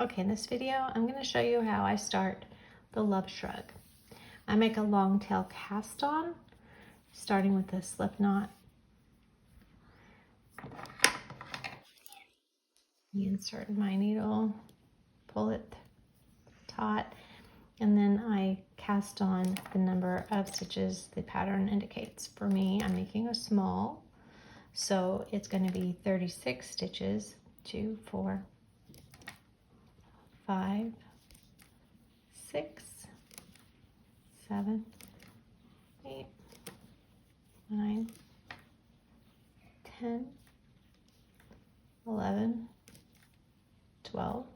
Okay, in this video, I'm going to show you how I start the love shrug. I make a longtail cast on, starting with a slip knot. Insert my needle, pull it taut, and then I cast on the number of stitches the pattern indicates. For me, I'm making a small, so it's going to be 36 stitches, 2, 4, 5, 6, 7, 8, 9, 10, 11, 12,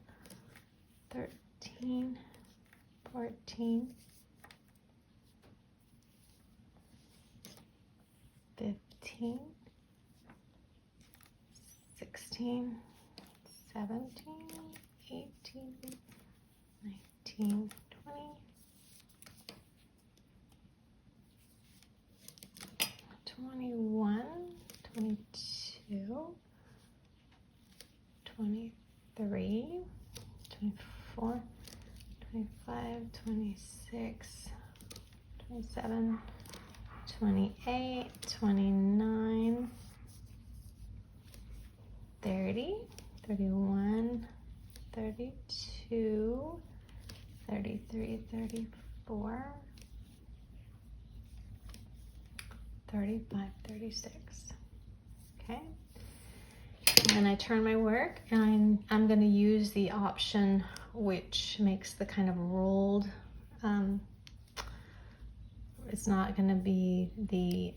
13, 14, 15, 16, 17, 18, 19, 20, 21, 22, 23, 24, 25, 26, 27, 28, 29, 30, 31, 32, 33, 34, 35, 36. Okay. And then I turn my work, and I'm going to use the option which makes the kind of rolled, it's not going to be the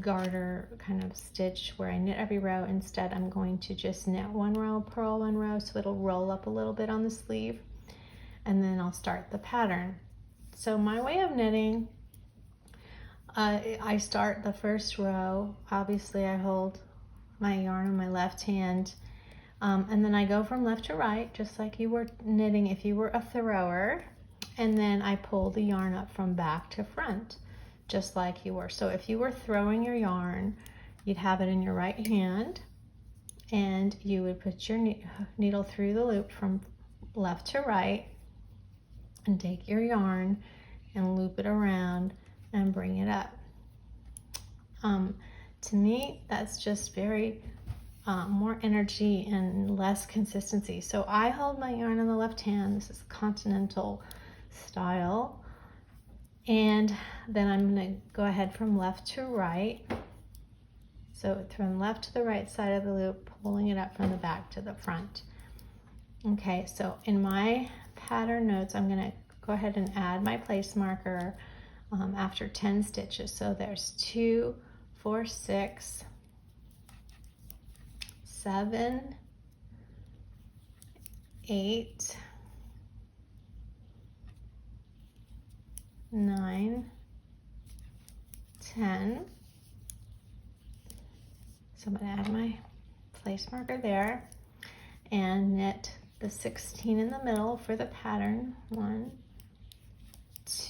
garter kind of stitch where I knit every row. Instead, I'm going to just knit one row, purl one row, so it'll roll up a little bit on the sleeve, and then I'll start the pattern. So my way of knitting, I start the first row. Obviously, I hold my yarn in my left hand, and then I go from left to right, just like you were knitting if you were a thrower, and then I pull the yarn up from back to front, just like you were. So if you were throwing your yarn, you'd have it in your right hand, and you would put your needle through the loop from left to right, and take your yarn and loop it around and bring it up. To me, that's just very more energy and less consistency. So I hold my yarn in the left hand. This is continental style. And then I'm going to go ahead from left to right. So from left to the right side of the loop, pulling it up from the back to the front. Okay, so in my pattern notes, I'm going to go ahead and add my place marker after 10 stitches. So there's 2, 4, 6, 7, 8, 9, 10. So I'm going to add my place marker there and knit the 16 in the middle for the pattern. 1,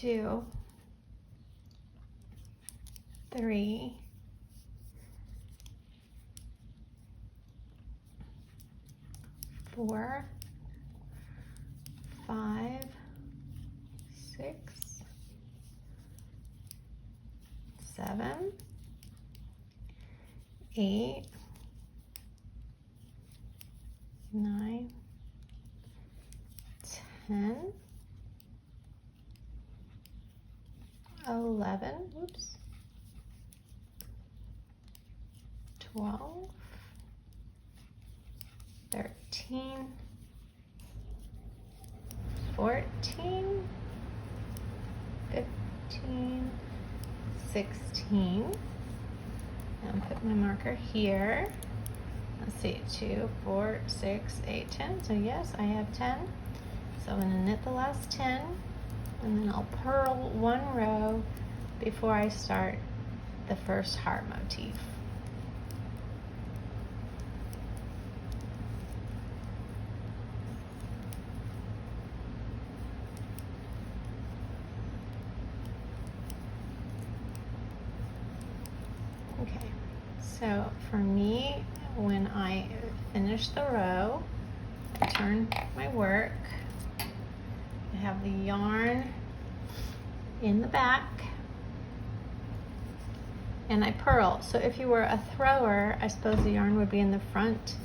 2, 3, 4, 5, 6, 7, 8, 9, 10, 11, whoops, 12, 13, 14, 15, 16, and put my marker here. Let's see, 2, 4, 6, 8, 10. So yes, I have 10. So I'm going to knit the last 10, and then I'll purl one row before I start the first heart motif. Okay, so for me, when I finish the row, turn my work. I have the yarn in the back and I purl. So if you were a thrower, I suppose the yarn would be in the front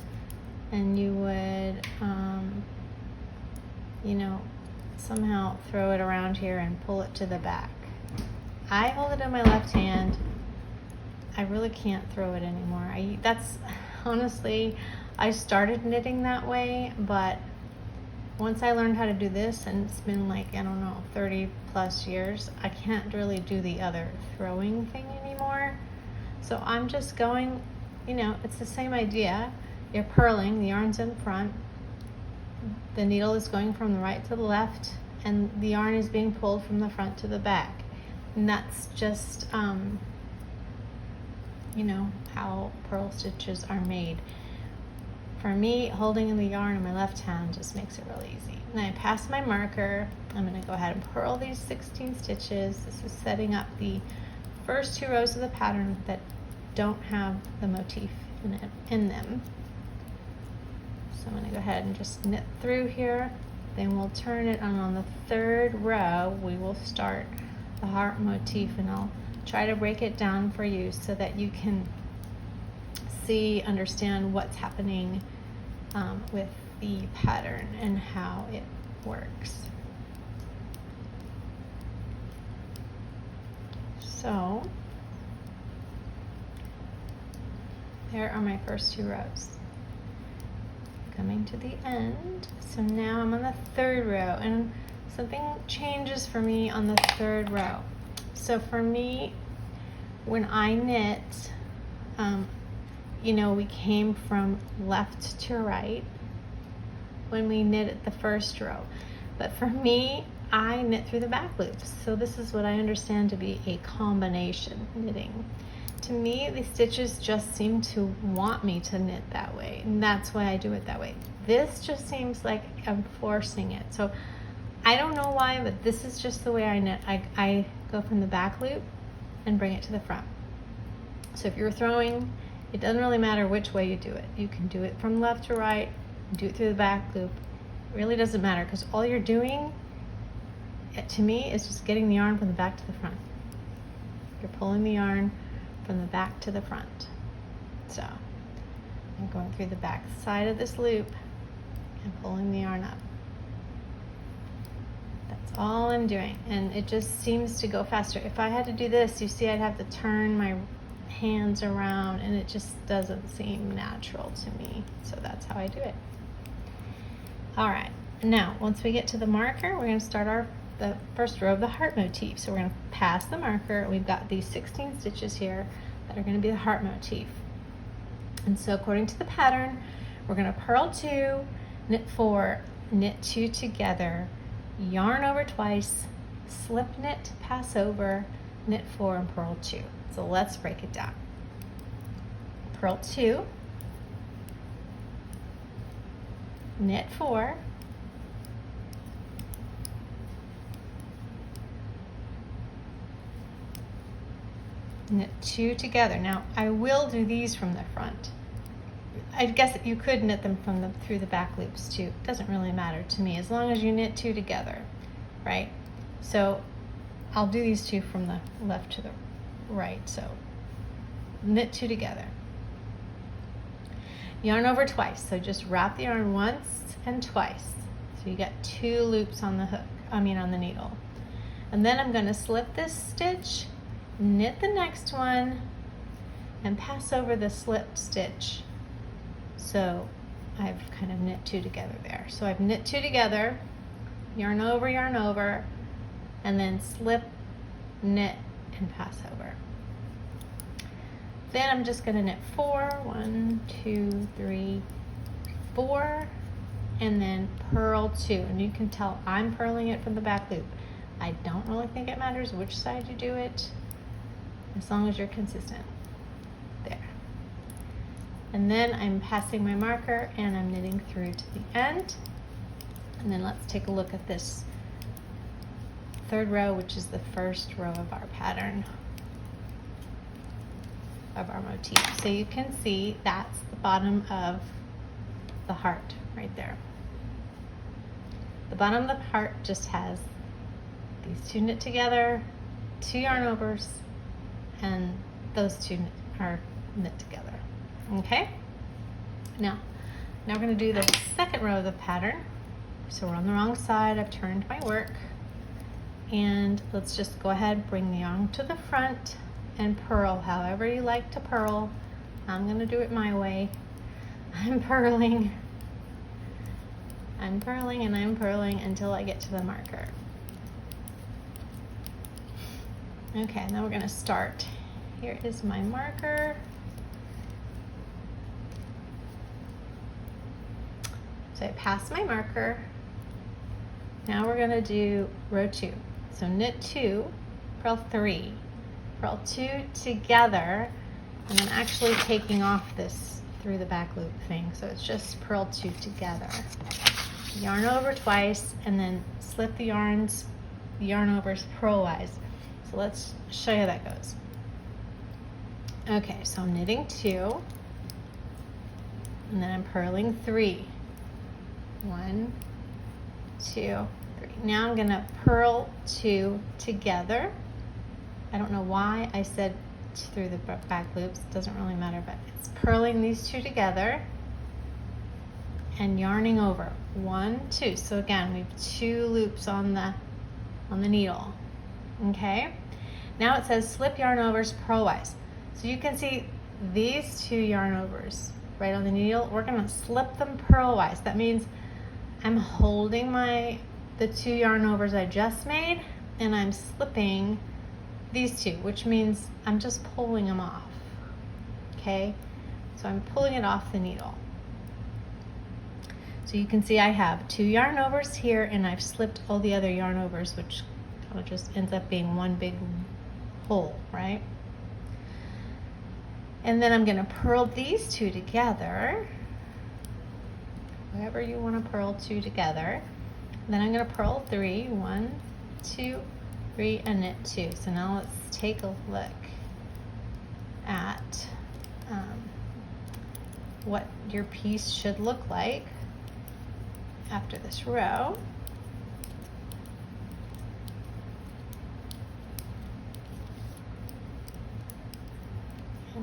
and you would, you know, somehow throw it around here and pull it to the back. I hold it in my left hand. I really can't throw it anymore. That's honestly, I started knitting that way, but once I learned how to do this, and it's been like, I don't know, 30 plus years, I can't really do the other throwing thing anymore. So I'm just going, you know, it's the same idea. You're purling, the yarn's in front, the needle is going from the right to the left, and the yarn is being pulled from the front to the back. And that's just, you know, how purl stitches are made. For me, holding the yarn in my left hand just makes it really easy. And I pass my marker. I'm going to go ahead and purl these 16 stitches. This is setting up the first 2 rows of the pattern that don't have the motif in them. So I'm going to go ahead and just knit through here. Then we'll turn it, and on the 3rd row we will start the heart motif, and I'll try to break it down for you so that you can understand what's happening with the pattern and how it works. So there are my first 2 rows. Coming to the end. So now I'm on the 3rd row, and something changes for me on the 3rd row. So for me, when I knit, you know, we came from left to right when we knit at the 1st row. But for me, I knit through the back loops. So this is what I understand to be a combination knitting. To me, the stitches just seem to want me to knit that way, and that's why I do it that way. This just seems like I'm forcing it. So I don't know why, but this is just the way I knit. I go from the back loop and bring it to the front. So if you're throwing, it doesn't really matter which way you do it. You can do it from left to right, do it through the back loop. It really doesn't matter, because all you're doing, to me, is just getting the yarn from the back to the front. You're pulling the yarn from the back to the front. So I'm going through the back side of this loop and pulling the yarn up. That's all I'm doing, and it just seems to go faster. If I had to do this, you see, I'd have to turn my hands around, and it just doesn't seem natural to me. So that's how I do it. All right, now once we get to the marker, we're going to start the first row of the heart motif. So we're going to pass the marker. We've got these 16 stitches here that are going to be the heart motif. And so according to the pattern, we're going to purl 2, knit 4, knit 2 together, yarn over twice, slip knit, pass over, knit 4, and purl 2. So let's break it down. Purl 2, knit 4, knit 2 together. Now I will do these from the front. I guess you could knit them through the back loops too. It doesn't really matter to me as long as you knit 2 together, right? So I'll do these 2 from the left to the right. So knit 2 together. Yarn over twice. So just wrap the yarn once and twice. So you get 2 loops on the hook, on the needle. And then I'm going to slip this stitch, knit the next one, and pass over the slipped stitch. So I've kind of knit 2 together there. So I've knit 2 together, yarn over, and then slip, knit, and pass over. Then I'm just going to knit 4, 1, 2, 3, 4, and then purl 2. And you can tell I'm purling it from the back loop. I don't really think it matters which side you do it, as long as you're consistent. There. And then I'm passing my marker and I'm knitting through to the end. And then let's take a look at this 3rd row, which is the first row of our pattern, of our motif. So you can see that's the bottom of the heart right there. The bottom of the part just has these two knit together, 2 yarn overs, and those two are knit together. Okay? Now we're going to do the second row of the pattern. So we're on the wrong side. I've turned my work. And let's just go ahead, bring the yarn to the front and purl however you like to purl. I'm going to do it my way. I'm purling and I'm purling until I get to the marker. Okay, now we're going to start. Here is my marker. So I passed my marker. Now we're going to do row 2. So knit 2, purl 3, purl 2 together, and I'm actually taking off this through the back loop thing. So it's just purl 2 together. Yarn over twice, and then slip the yarn overs purlwise. So let's show you how that goes. Okay, so I'm knitting 2, and then I'm purling 3. 1, 2, 3. Now I'm gonna purl 2 together. I don't know why I said through the back loops, it doesn't really matter, but it's purling these 2 together and yarning over. 1, 2. So again, we have 2 loops on the needle. Okay? Now it says slip yarn overs purlwise. So you can see these 2 yarn overs right on the needle. We're gonna slip them purlwise. That means I'm holding the 2 yarn overs I just made, and I'm slipping these 2, which means I'm just pulling them off. Okay? So I'm pulling it off the needle. So you can see I have 2 yarn overs here, and I've slipped all the other yarn overs, which kind of just ends up being one big hole, right? And then I'm going to purl these 2 together. However you want to purl 2 together. Then I'm going to purl 3, 1, 2, 3, and knit 2. So now let's take a look at what your piece should look like after this row.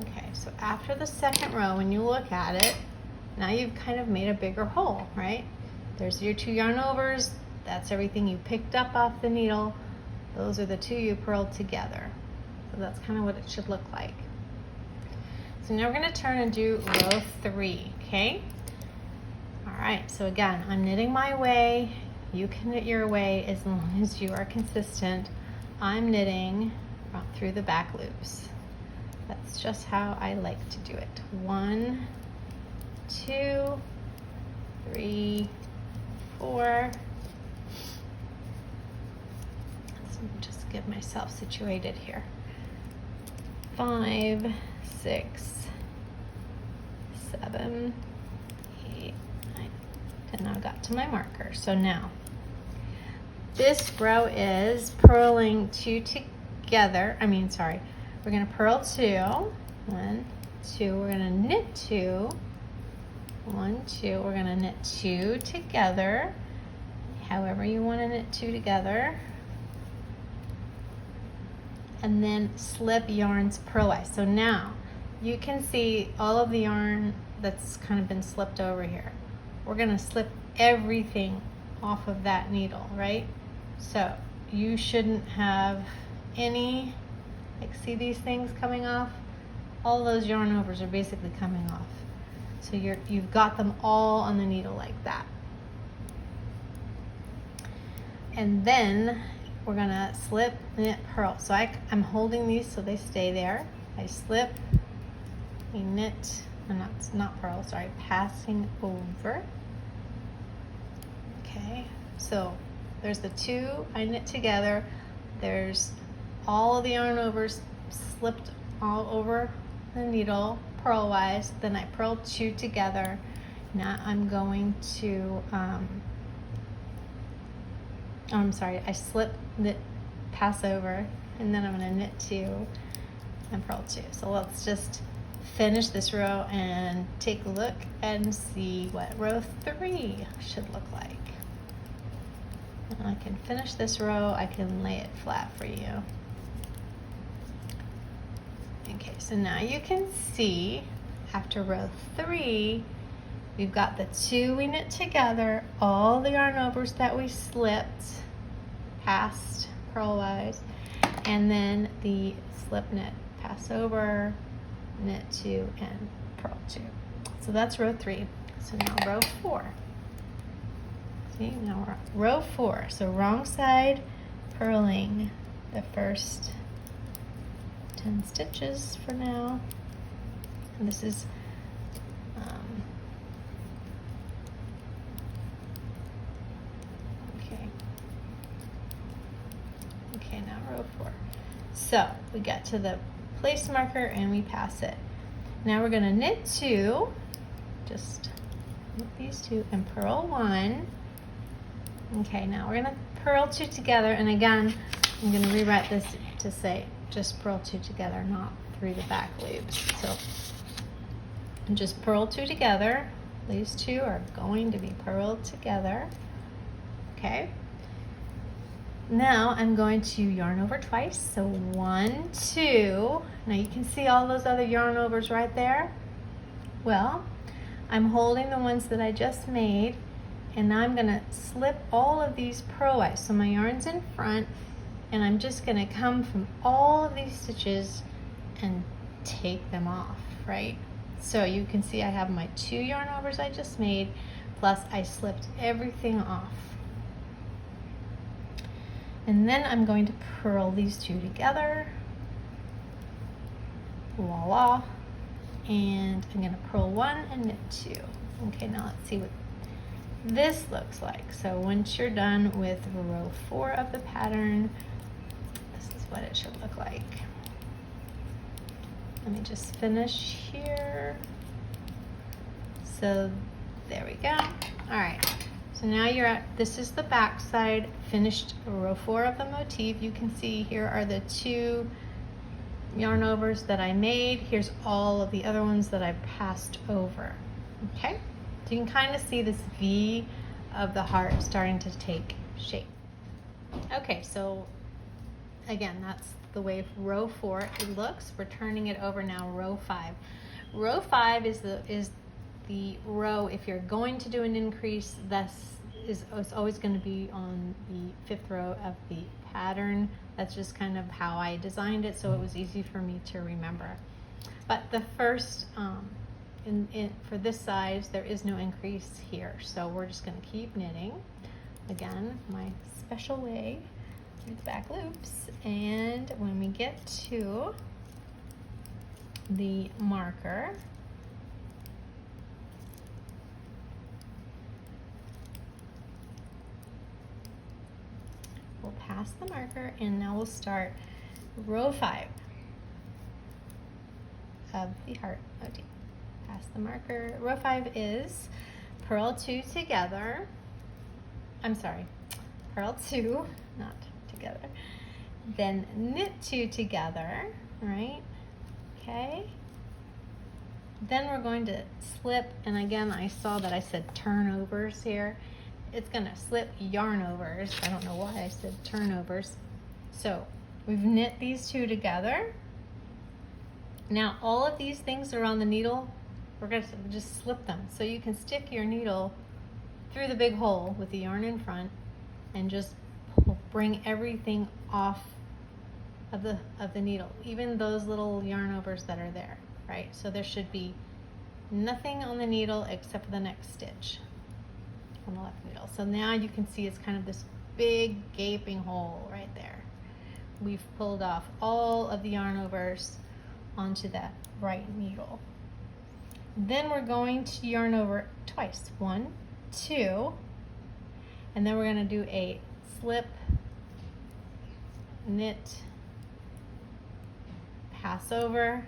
Okay, so after the second row, when you look at it, now you've kind of made a bigger hole, right? There's your 2 yarn overs. That's everything you picked up off the needle. Those are the 2 you purled together. So that's kind of what it should look like. So now we're going to turn and do row 3, okay? All right, so again, I'm knitting my way. You can knit your way as long as you are consistent. I'm knitting through the back loops. That's just how I like to do it. 1, 2, 3, 4. Let's just get myself situated here. 5, 6, 7, 8, 9, and I got to my marker. So now this row is purling 2 together. We're going to purl 2. 1, 2. We're going to knit 2. 1, 2. We're going to knit 2 together. However you want to knit 2 together. And then slip yarns purlwise. So now you can see all of the yarn that's kind of been slipped over here. We're going to slip everything off of that needle, right? So you shouldn't have any, see these things coming off? All those yarn overs are basically coming off. So you've got them all on the needle like that. And then we're gonna slip, knit, purl. So I'm holding these so they stay there. I slip, I knit, and not purl, sorry, passing over. Okay, so there's the 2 I knit together. There's all of the yarn overs slipped all over the needle purlwise. Then I purled 2 together. Now I'm going to I slip, knit, pass over, and then I'm going to knit 2 and purl 2. So let's just finish this row and take a look and see what row 3 should look like. And I can finish this row, I can lay it flat for you. Okay, so now you can see after row 3, we've got the 2 we knit together, all the yarn overs that we slipped past purlwise, and then the slip knit, pass over, knit 2, and purl 2. So that's row 3. So now row 4. See, now we're on row 4. So wrong side purling the first 10 stitches for now. And this is okay, now row 4. So we got to the place marker and we pass it. Now we're going to knit 2, just knit these 2 and purl 1. Okay, now we're going to purl 2 together, and again I'm going to rewrite this to say just purl 2 together, not through the back loops. So just purl 2 together. These 2 are going to be purled together. Okay. Now I'm going to yarn over twice. So 1, 2. Now you can see all those other yarn overs right there. Well, I'm holding the ones that I just made, and now I'm going to slip all of these purlwise. So my yarn's in front, and I'm just going to come from all of these stitches and take them off, right? So you can see I have my 2 yarn overs I just made, plus I slipped everything off. And then I'm going to purl these 2 together, voila, and I'm going to purl 1 and knit 2. Okay, now let's see what this looks like. So once you're done with row 4 of the pattern, this is what it should look like. Let me just finish here. So there we go. All right. So now you're at, this is the back side, finished row 4 of the motif. You can see here are the 2 yarn overs that I made. Here's all of the other ones that I passed over. Okay, so you can kind of see this V of the heart starting to take shape. Okay, so again, that's the way row 4 it looks. We're turning it over now, row 5. Row 5 is the row, if you're going to do an increase, it's always going to be on the 5th row of the pattern. That's just kind of how I designed it, so it was easy for me to remember. But the first, for this size, there is no increase here, so we're just going to keep knitting. Again, my special way through the back loops, and when we get to the marker, we'll pass the marker, and now we'll start row 5 of the heart motif. Pass the marker. Row 5 is purl 2 together. I'm sorry, purl 2, not together. Then knit 2 together, right? Okay. Then we're going to slip, and again, I saw that I said turnovers here. It's going to slip yarn overs. I don't know why I said turnovers. So we've knit these 2 together. Now all of these things are on the needle. We're going to just slip them. So you can stick your needle through the big hole with the yarn in front and just bring everything off of the needle, even those little yarn overs that are there, right? So there should be nothing on the needle except for the next stitch on the left needle. So now you can see it's kind of this big gaping hole right there. We've pulled off all of the yarn overs onto that right needle. Then we're going to yarn over twice, 1, 2, and then we're going to do a slip, knit, pass over,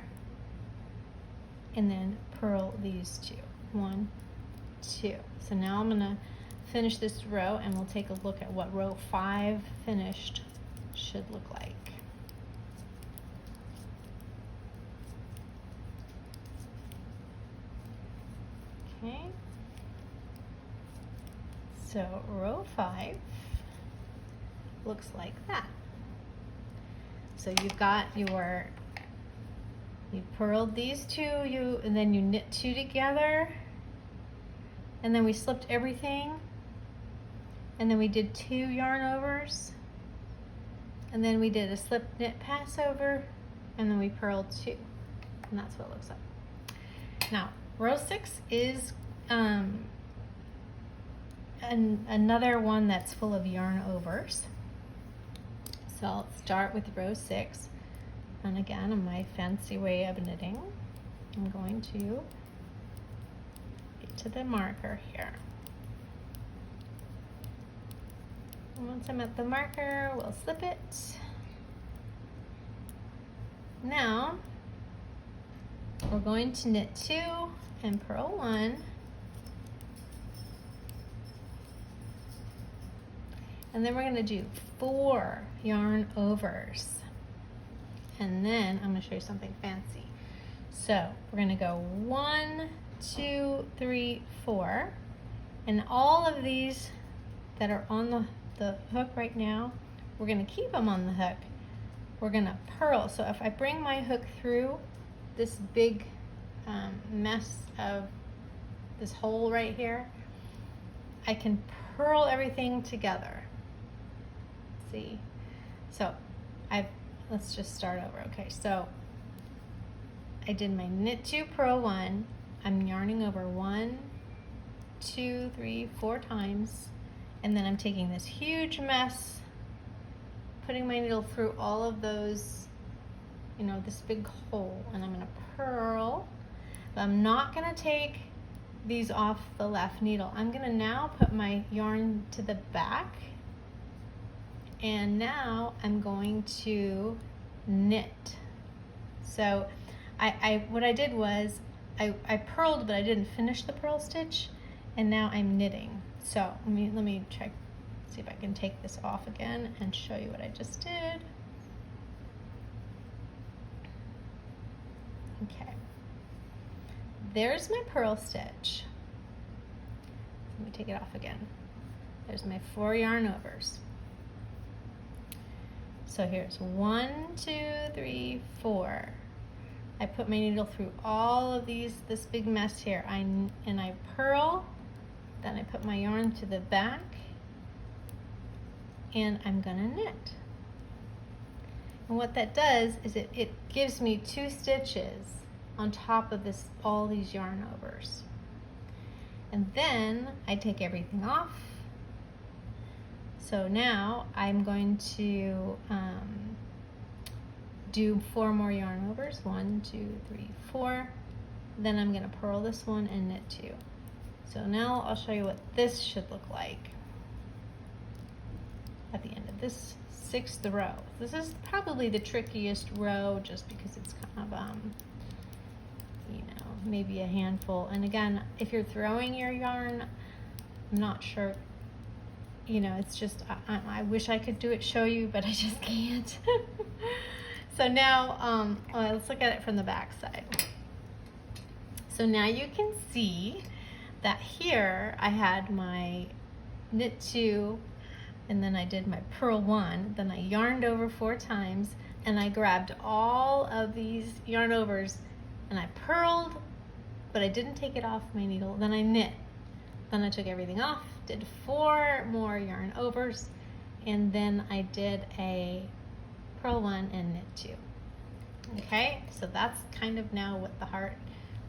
and then purl these 2, 1, 2. So now I'm going to finish this row, and we'll take a look at what row 5 finished should look like. Okay, so row 5, looks like that. So you've got your, you purled these two, and then you knit two together, and then we slipped everything, and then we did 2 yarn overs, and then we did a slip knit pass over, and then we purled 2, and that's what it looks like. Now row 6 is another one that's full of yarn overs. So I'll start with row 6, and again, in my fancy way of knitting, I'm going to get to the marker here. And once I'm at the marker, we'll slip it. Now we're going to knit 2 and purl 1. And then we're going to do 4 yarn overs. And then I'm going to show you something fancy. So we're going to go 1, 2, 3, 4. And all of these that are on the hook right now, we're going to keep them on the hook. We're going to purl. So if I bring my hook through this big mess of this hole right here, I can purl everything together. See? So let's just start over. Okay, so I did my knit 2, purl 1. I'm yarning over 1, 2, 3, 4 times, and then I'm taking this huge mess, putting my needle through all of those, you know, this big hole, and I'm going to purl. But I'm not going to take these off the left needle. I'm going to now put my yarn to the back, and now I'm going to knit. So what I did was I purled, but I didn't finish the purl stitch, and now I'm knitting. So let me check, see if I can take this off again and show you what I just did. Okay, there's my purl stitch. Let me take it off again. There's my 4 yarn overs. So here's 1, 2, 3, 4. I put my needle through all of this big mess here. And I purl, then I put my yarn to the back, and I'm gonna knit. And what that does is it gives me 2 stitches on top of all these yarn overs. And then I take everything off. So now I'm going to do 4 more yarn overs. 1, 2, 3, 4. Then I'm going to purl this one and knit 2. So now I'll show you what this should look like at the end of this 6th row. This is probably the trickiest row just because it's kind of, you know, maybe a handful. And again, if you're throwing your yarn, I'm not sure. You know, it's just, I wish I could show you, but I just can't. So now, let's look at it from the back side. So now you can see that here I had my knit 2, and then I did my purl 1, then I yarned over 4 times, and I grabbed all of these yarn overs, and I purled, but I didn't take it off my needle, then I knit. Then I took everything off, did 4 more yarn overs, and then I did a purl 1 and knit 2. Okay, so that's kind of now what the heart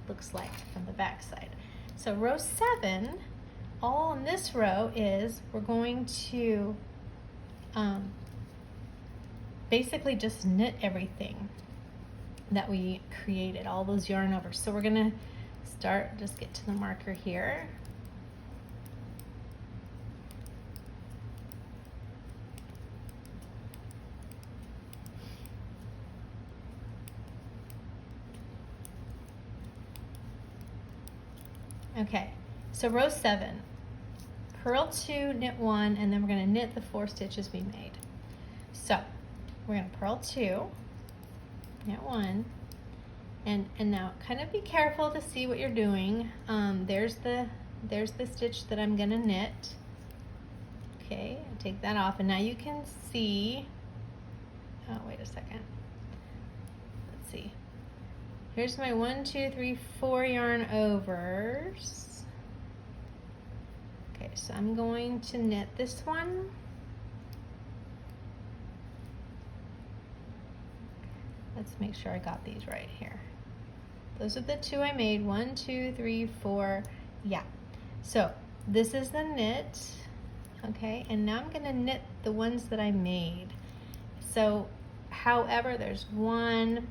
looks like from the back side. So row 7, all in this row is we're going to basically just knit everything that we created, all those yarn overs. So we're gonna start, just get to the marker here. Okay, so row 7, purl 2, knit 1, and then we're going to knit the 4 stitches we made. So we're going to purl 2, knit 1, and now kind of be careful to see what you're doing. There's the stitch that I'm going to knit. Okay, take that off, and now you can see, oh, wait a second. Let's see. Here's my 1, 2, 3, 4 yarn overs. Okay, so I'm going to knit this one. Let's make sure I got these right here. Those are the 2 I made, 1, 2, 3, 4, yeah. So this is the knit, okay, and now I'm gonna knit the ones that I made. So, however, there's one,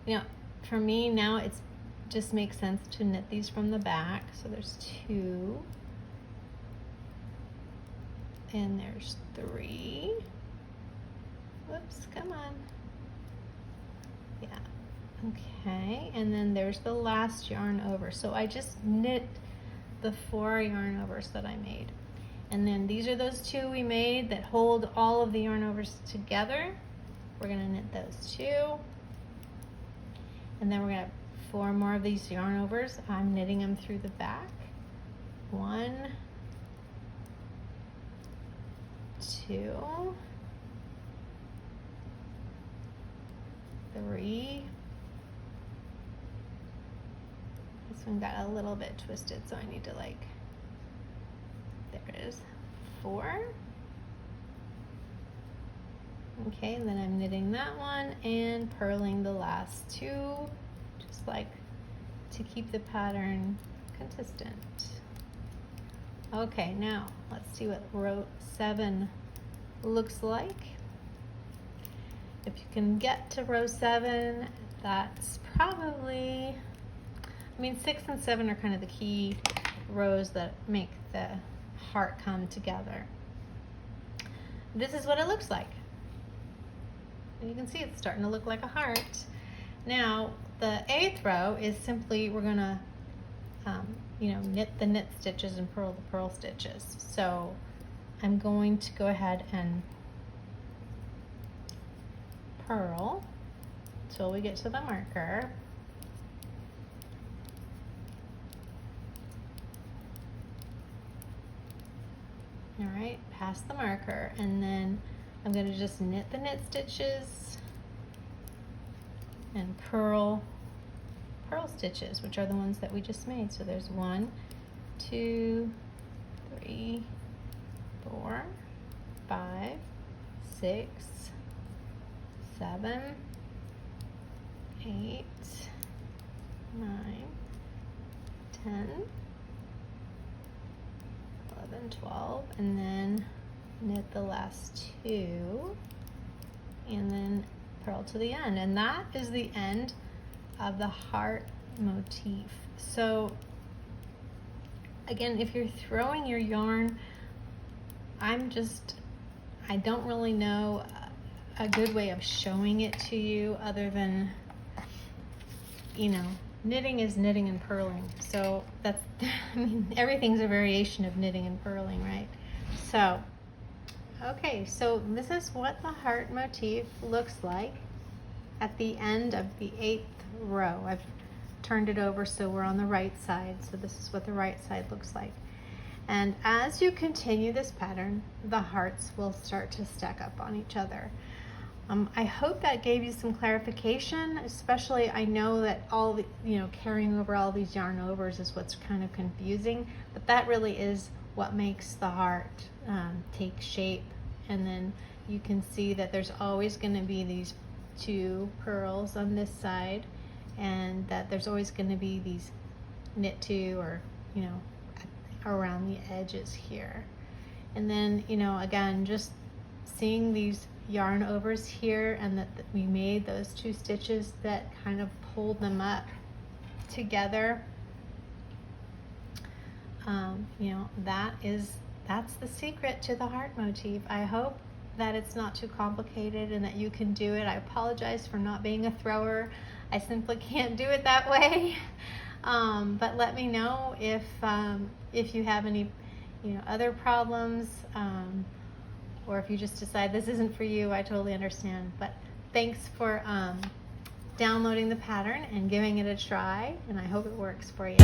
you know, for me now it just makes sense to knit these from the back. So there's 2, and there's 3. Whoops, come on. Yeah, okay, and then there's the last yarn over. So I just knit the 4 yarn overs that I made. And then these are those 2 we made that hold all of the yarn overs together. We're gonna knit those 2. And then we're gonna have 4 more of these yarn overs. I'm knitting them through the back. 1, 2, 3. This one got a little bit twisted, so I need to there it is, 4. Okay, and then I'm knitting that one and purling the last 2, just like to keep the pattern consistent. Okay, now let's see what row 7 looks like. If you can get to row 7, that's probably, I mean, 6 and 7 are kind of the key rows that make the heart come together. This is what it looks like. And you can see it's starting to look like a heart. Now, the 8th row is simply, we're gonna, knit the knit stitches and purl the purl stitches. So I'm going to go ahead and purl till we get to the marker. All right, past the marker, and then I'm going to just knit the knit stitches and purl stitches, which are the ones that we just made. So there's 1, 2, 3, 4, 5, 6, 7, 8, 9, 10, 11, 12, and then knit the last 2 and then purl to the end, and that is the end of the heart motif. So again, if you're throwing your yarn, I don't really know a good way of showing it to you other than, knitting is knitting and purling. So that's, I mean, everything's a variation of knitting and purling, right? So, okay, so this is what the heart motif looks like at the end of the 8th row. I've turned it over so we're on the right side. So this is what the right side looks like. And as you continue this pattern, the hearts will start to stack up on each other. I hope that gave you some clarification, especially I know that all the, carrying over all these yarn overs is what's kind of confusing, but that really is what makes the heart take shape. And then you can see that there's always going to be these 2 purls on this side, and that there's always going to be these knit 2 or, around the edges here. And then, again, just seeing these yarn overs here, and that we made those 2 stitches that kind of pulled them up together. That's the secret to the heart motif. I hope that it's not too complicated and that you can do it. I apologize for not being a thrower. I simply can't do it that way. But let me know if you have any other problems, or if you just decide this isn't for you. I totally understand. But thanks for downloading the pattern and giving it a try, and I hope it works for you.